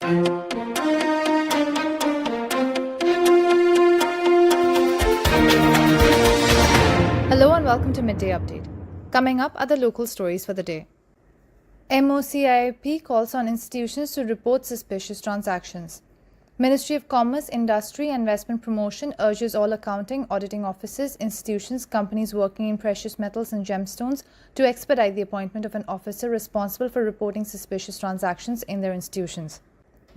Hello and welcome to Midday Update. Coming up are the local stories for the day. MoCIIP calls on institutions to report suspicious transactions. Ministry of Commerce, Industry and Investment Promotion urges all accounting, auditing offices, institutions, companies working in precious metals and gemstones to expedite the appointment of an officer responsible for reporting suspicious transactions in their institutions.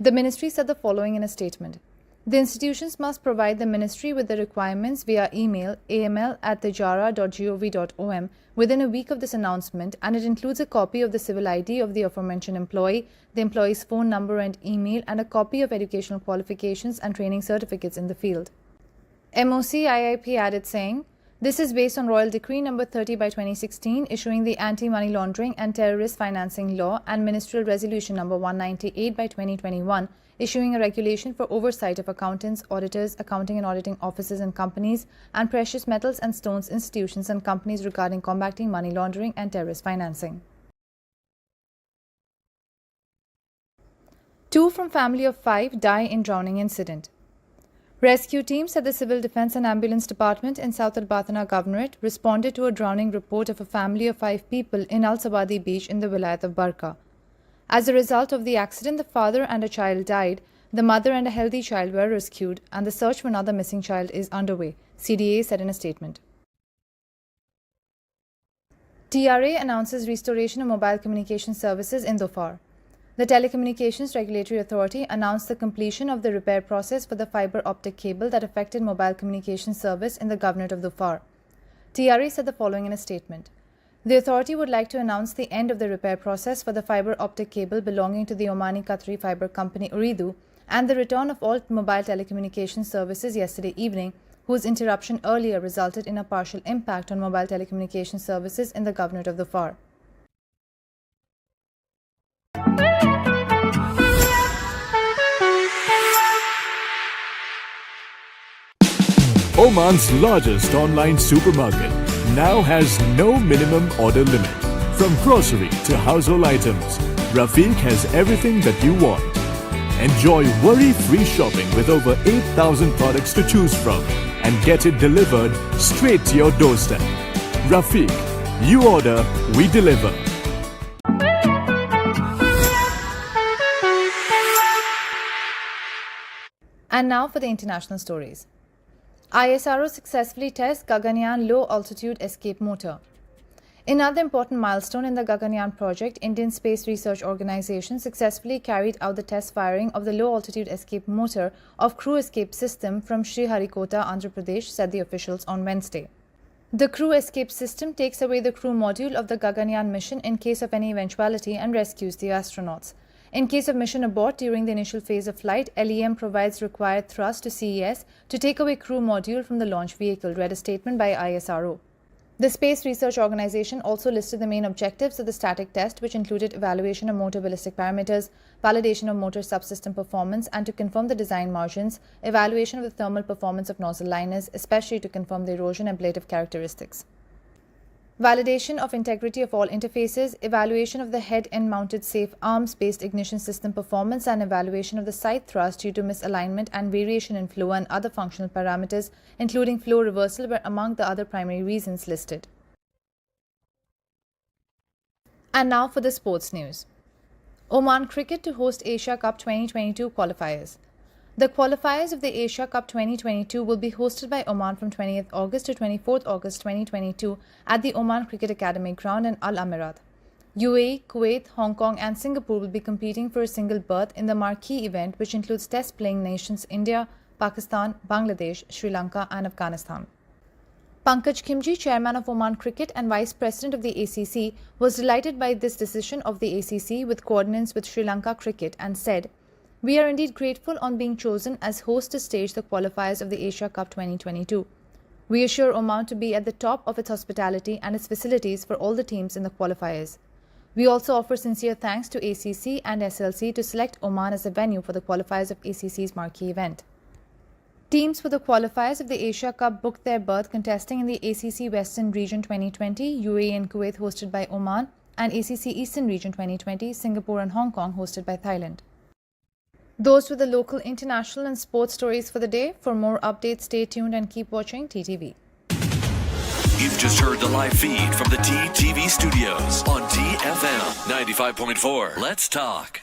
The ministry said the following in a statement. The institutions must provide the ministry with the requirements via email aml@tejara.gov.om within a week of this announcement, and it includes a copy of the civil ID of the aforementioned employee, the employee's phone number and email, and a copy of educational qualifications and training certificates in the field. MoCIIP added saying, this is based on Royal Decree No. 30 by 2016 issuing the Anti-Money Laundering and Terrorist Financing Law and Ministerial Resolution No. 198 by 2021 issuing a regulation for oversight of accountants, auditors, accounting and auditing offices and companies, and precious metals and stones institutions and companies regarding combating money laundering and terrorist financing. 2 from family of 5 die in drowning incident. Rescue teams at the Civil Defence and Ambulance Department in South Al-Batana Governorate responded to a drowning report of a family of 5 people in Al-Sabadi Beach in the Vilayat of Barka. As a result of the accident, the father and a child died, the mother and a healthy child were rescued, and the search for another missing child is underway, CDA said in a statement. TRA announces restoration of mobile communication services in Dhofar. The Telecommunications Regulatory Authority announced the completion of the repair process for the fibre optic cable that affected mobile communication service in the Governorate of Dhofar. TRA said the following in a statement. The authority would like to announce the end of the repair process for the fibre optic cable belonging to the Omani Qatari Fibre Company Ooredoo and the return of all mobile telecommunication services yesterday evening, whose interruption earlier resulted in a partial impact on mobile telecommunication services in the Governorate of Dhofar. Oman's largest online supermarket now has no minimum order limit. From grocery to household items, Rafiq has everything that you want. Enjoy worry-free shopping with over 8,000 products to choose from and get it delivered straight to your doorstep. Rafiq, you order, we deliver. And now for the international stories. ISRO successfully tests Gaganyaan low-altitude escape motor. Another important milestone in the Gaganyaan project, Indian Space Research Organisation successfully carried out the test firing of the low-altitude escape motor of crew escape system from Sriharikota, Andhra Pradesh, said the officials on Wednesday. The crew escape system takes away the crew module of the Gaganyaan mission in case of any eventuality and rescues the astronauts. In case of mission abort during the initial phase of flight, LEM provides required thrust to CES to take away crew module from the launch vehicle, read a statement by ISRO. The Space Research Organisation also listed the main objectives of the static test, which included evaluation of motor ballistic parameters, validation of motor subsystem performance and to confirm the design margins, evaluation of the thermal performance of nozzle liners, especially to confirm the erosion ablative characteristics. Validation of integrity of all interfaces, evaluation of the head-end mounted safe arms-based ignition system performance and evaluation of the side thrust due to misalignment and variation in flow and other functional parameters, including flow reversal, were among the other primary reasons listed. And now for the sports news. Oman Cricket to host Asia Cup 2022 qualifiers. The qualifiers of the Asia Cup 2022 will be hosted by Oman from 20th August to 24th August 2022 at the Oman Cricket Academy ground in Al Amirat. UAE, Kuwait, Hong Kong and Singapore will be competing for a single berth in the marquee event, which includes test-playing nations India, Pakistan, Bangladesh, Sri Lanka and Afghanistan. Pankaj Khimji, chairman of Oman Cricket and vice president of the ACC, was delighted by this decision of the ACC with coordinates with Sri Lanka Cricket and said, "We are indeed grateful on being chosen as host to stage the qualifiers of the Asia Cup 2022. We assure Oman to be at the top of its hospitality and its facilities for all the teams in the qualifiers. We also offer sincere thanks to ACC and SLC to select Oman as the venue for the qualifiers of ACC's marquee event." Teams for the qualifiers of the Asia Cup booked their berth contesting in the ACC Western Region 2020, UAE and Kuwait hosted by Oman, and ACC Eastern Region 2020, Singapore and Hong Kong hosted by Thailand. Those were the local, international and sports stories for the day. For more updates, stay tuned and keep watching TTV. You've just heard the live feed from the TTV studios on TFM 95.4. Let's talk.